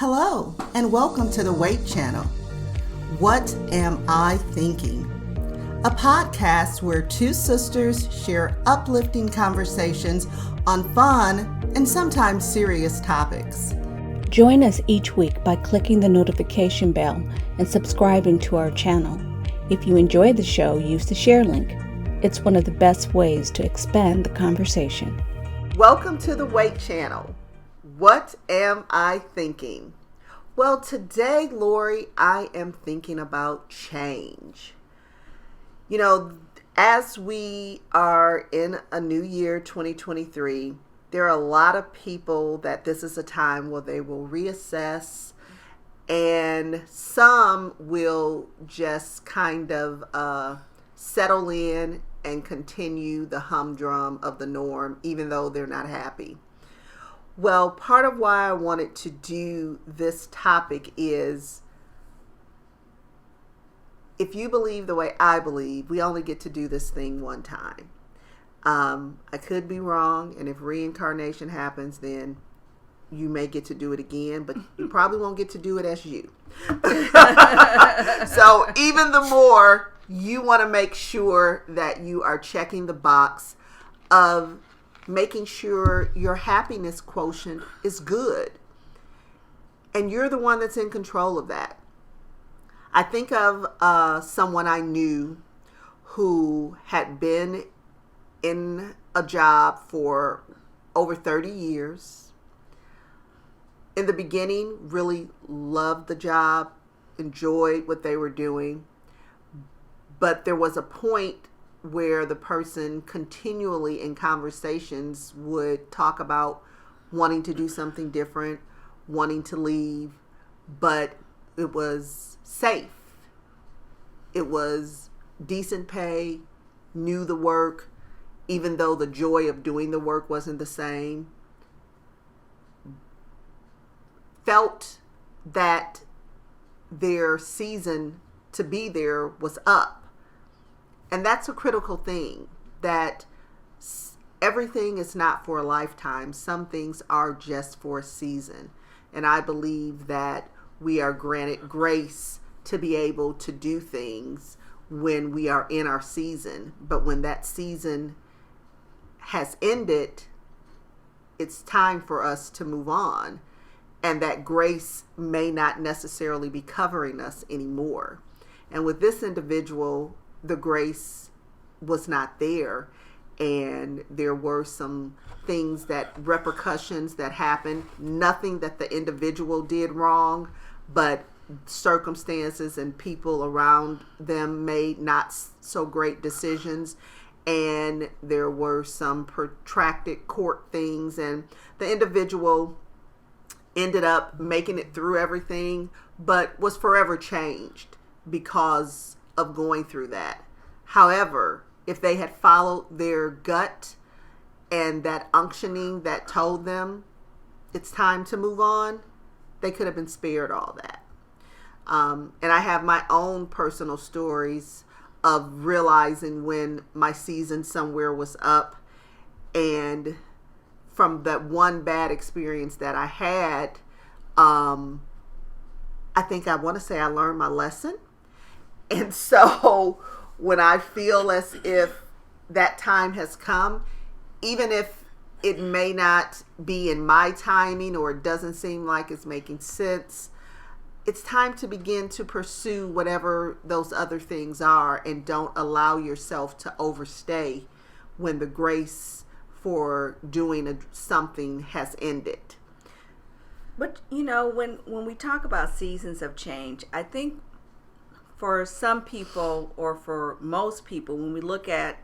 Hello, and welcome to the W.A.I.T channel. What Am I Thinking? A podcast where two sisters share uplifting conversations on fun and sometimes serious topics. Join us each week by clicking the notification bell and subscribing to our channel. If you enjoy the show, use the share link. It's one of the best ways to expand the conversation. Welcome to the W.A.I.T channel. What am I thinking? Well, today, Lori, I am thinking about change. You know, as we are in a new year, 2023, there are a lot of people that this is a time where they will reassess, and some will just kind of settle in and continue the humdrum of the norm, even though they're not happy. Well, part of why I wanted to do this topic is, if you believe the way I believe, we only get to do this thing one time. I could be wrong, and if reincarnation happens, then you may get to do it again, but you probably won't get to do it as you. So even the more, you want to make sure that you are checking the box of making sure your happiness quotient is good. And you're the one that's in control of that. I think of someone I knew who had been in a job for over 30 years. In the beginning, really loved the job, enjoyed what they were doing. But there was a point where the person continually in conversations would talk about wanting to do something different, wanting to leave, but it was safe. It was decent pay, knew the work, even though the joy of doing the work wasn't the same. Felt that their season to be there was up. And that's a critical thing, that everything is not for a lifetime. Some things are just for a season. And I believe that we are granted grace to be able to do things when we are in our season. But when that season has ended, it's time for us to move on. And that grace may not necessarily be covering us anymore. And with this individual, the grace was not there, and there were some things, that repercussions that happened. Nothing that the individual did wrong, but circumstances and people around them made not so great decisions, and there were some protracted court things, and the individual ended up making it through everything, but was forever changed because of going through that. However, if they had followed their gut and that unctioning that told them it's time to move on, they could have been spared all that. And I have my own personal stories of realizing when my season somewhere was up, and from that one bad experience that I had, I think I want to say I learned my lesson. And so when I feel as if that time has come, even if it may not be in my timing or it doesn't seem like it's making sense, it's time to begin to pursue whatever those other things are, and don't allow yourself to overstay when the grace for doing something has ended. But, you know, when we talk about seasons of change, I think for some people, or for most people, when we look at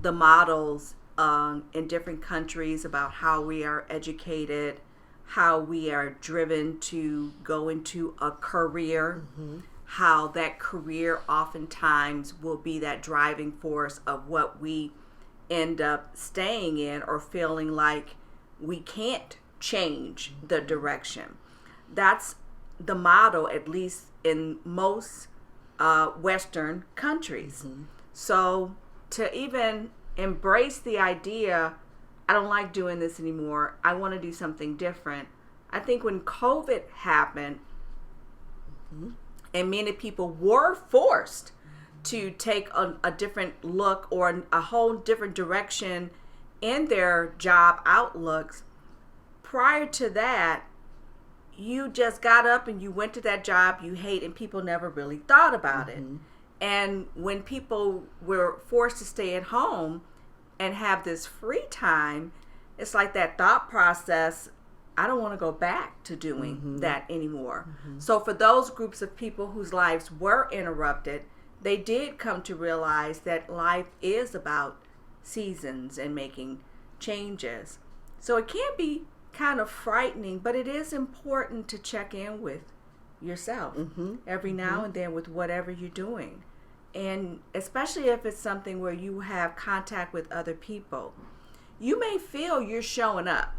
the models in different countries about how we are educated, how we are driven to go into a career, how that career oftentimes will be that driving force of what we end up staying in, or feeling like we can't change the direction. That's the model, at least in most Western countries. So to even embrace the idea, I don't like doing this anymore, I want to do something different, I think when COVID happened, and many people were forced to take a different look or a whole different direction in their job outlooks. Prior to that, you just got up and you went to that job you hate, and people never really thought about it. And when people were forced to stay at home and have this free time, it's like that thought process, I don't want to go back to doing that anymore. So for those groups of people whose lives were interrupted, they did come to realize that life is about seasons and making changes. So it can be kind of frightening, but it is important to check in with yourself every now and then with whatever you're doing. And especially if it's something where you have contact with other people. You may feel you're showing up,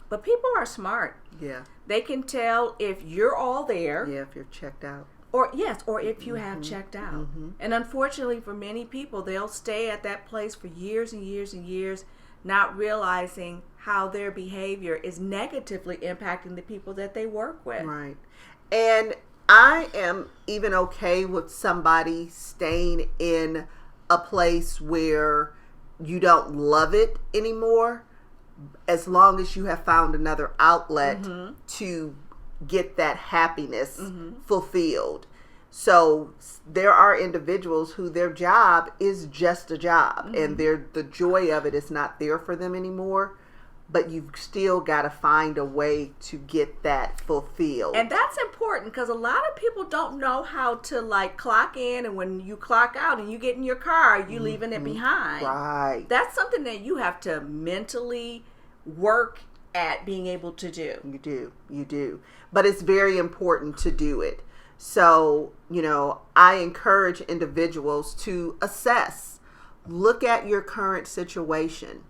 but people are smart. Yeah. They can tell if you're all there. Yeah, if you're checked out. Or if you have checked out. And unfortunately for many people, they'll stay at that place for years and years and years, not realizing how their behavior is negatively impacting the people that they work with. Right. And I am even okay with somebody staying in a place where you don't love it anymore, as long as you have found another outlet to get that happiness fulfilled. So there are individuals who their job is just a job, and the joy of it is not there for them anymore. But you've still got to find a way to get that fulfilled. And that's important, because a lot of people don't know how to clock in, and when you clock out and you get in your car, you leaving it behind. Right. That's something that you have to mentally work at being able to do. You do. But it's very important to do it. So, I encourage individuals to assess, look at your current situation.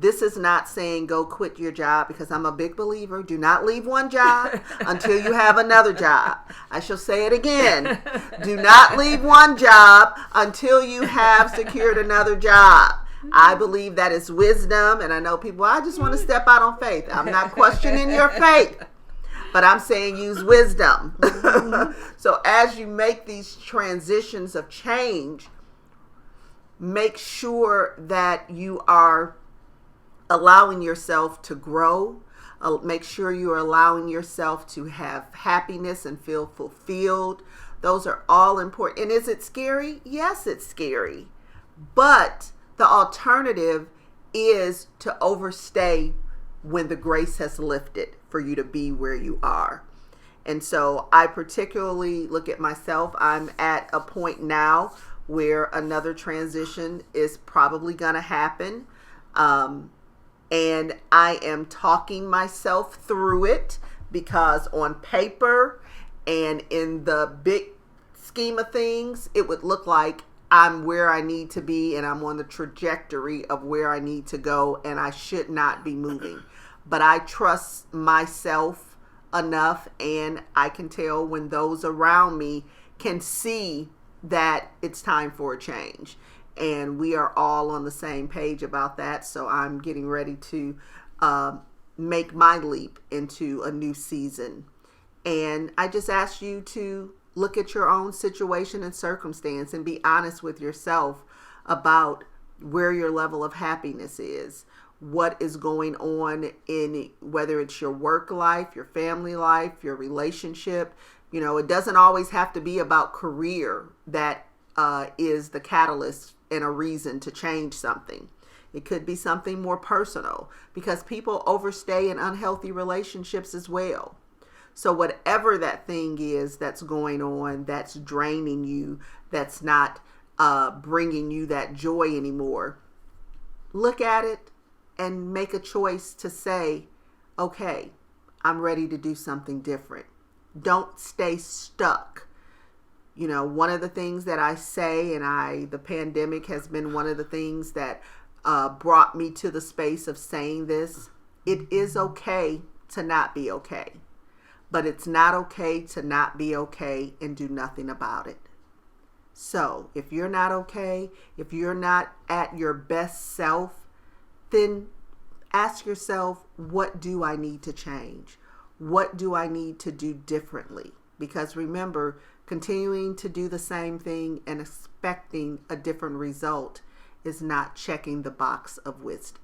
This is not saying go quit your job, because I'm a big believer. Do not leave one job until you have another job. I shall say it again. Do not leave one job until you have secured another job. I believe that is wisdom. And I know people, I just want to step out on faith. I'm not questioning your faith, but I'm saying use wisdom. So as you make these transitions of change, make sure that you are allowing yourself to grow. Make sure you are allowing yourself to have happiness and feel fulfilled. Those are all important. And is it scary? Yes, it's scary. But the alternative is to overstay when the grace has lifted for you to be where you are. And so I particularly look at myself. I'm at a point now where another transition is probably going to happen. And I am talking myself through it, because on paper and in the big scheme of things, it would look like I'm where I need to be and I'm on the trajectory of where I need to go, and I should not be moving. But I trust myself enough, and I can tell when those around me can see that it's time for a change. And we are all on the same page about that. So I'm getting ready to make my leap into a new season. And I just ask you to look at your own situation and circumstance and be honest with yourself about where your level of happiness is, what is going on in, whether it's your work life, your family life, your relationship. It doesn't always have to be about career that is the catalyst and a reason to change something. It could be something more personal, because people overstay in unhealthy relationships as well. So whatever that thing is that's going on, that's draining you, that's not bringing you that joy anymore, look at it and make a choice to say, okay, I'm ready to do something different. Don't stay stuck. One of the things that I say, and the pandemic has been one of the things that brought me to the space of saying this. It is okay to not be okay, but it's not okay to not be okay and do nothing about it. So if you're not okay, if you're not at your best self, then Ask yourself, what do I need to change? What do I need to do differently? Because remember, continuing to do the same thing and expecting a different result is not checking the box of wisdom.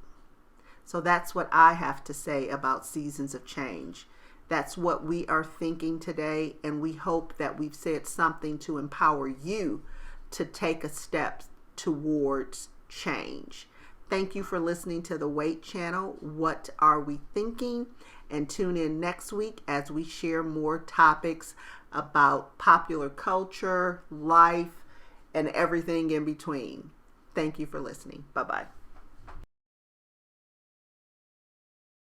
So that's what I have to say about seasons of change. That's what we are thinking today, and we hope that we've said something to empower you to take a step towards change. Thank you for listening to the W.A.I.T channel, What Are We Thinking? And tune in next week as we share more topics about popular culture, life, and everything in between. Thank you for listening. Bye-bye.